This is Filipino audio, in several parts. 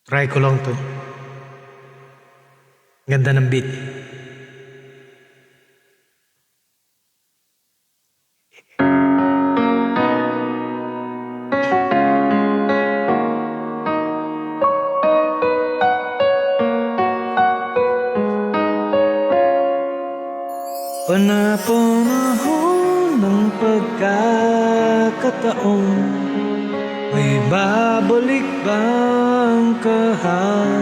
Try ko lang to. Ganda ng beat. Panahon ng pagkakataon, may babalik bang kahapon?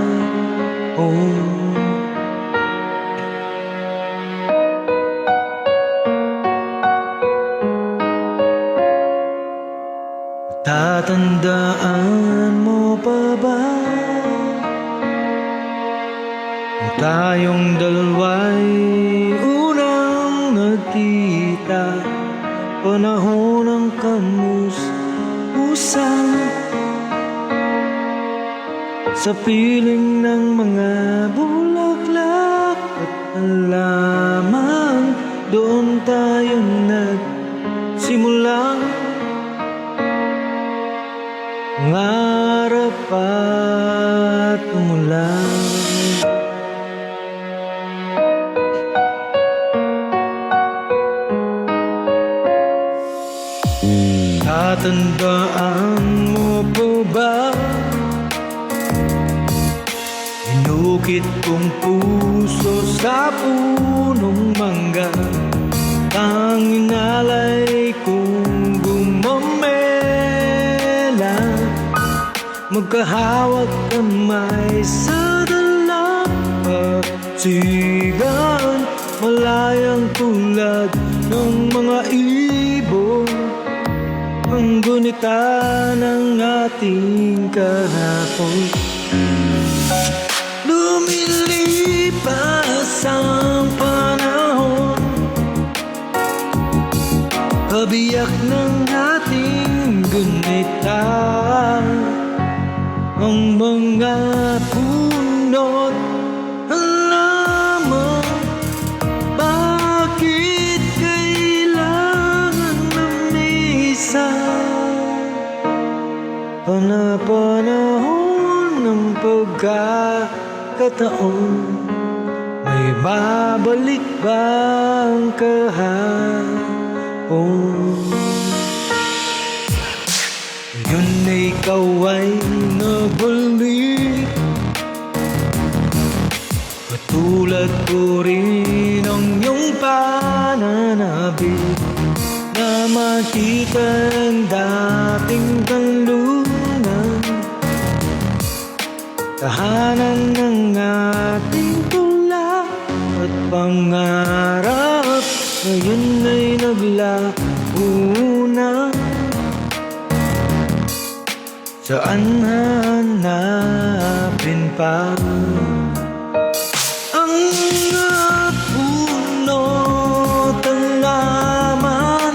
Tatandaan mo pa ba kung tayong dalawa'y unang nagkita? Panahon ng kamus-usan sa piling ng mga bulaklak at halaman. Doon tayo nagsimulang ngarap at umulan. Tatandaan mo po ba? Inukit kong puso sa punong mangga, ang inalay kong gumamela, magkahawak kamay sa dalampasigan, malayang tulad ng mga ibon, ang gunita ng ating kahapon. Lumilipas ang panahon, kabiyak ng ating gunita, ang mga puno't halaman. Bakit kailangan ng isa? Panahon ng pagkakataon, may babalik bang kahapon? Yun na ikaw ay nabalik, katulad ko rin ang iyong pananabik, na makita ang dating kanlunan, tahanan ng ating tula at pangarap. Ngayon ay naglaho na, saan hanapin pa ang mga puno't halaman,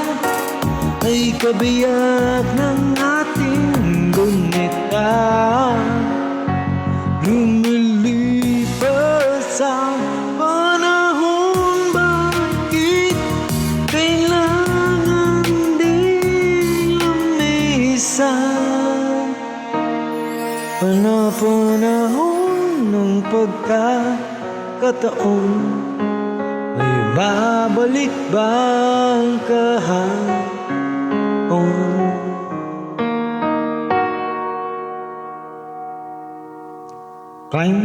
ay kabiyak ng ating gunita. Lumilipas ang panahon, bakit kailangan din lumisan? Panahon ng pagkakataon, may babalik bang kahapon? Climb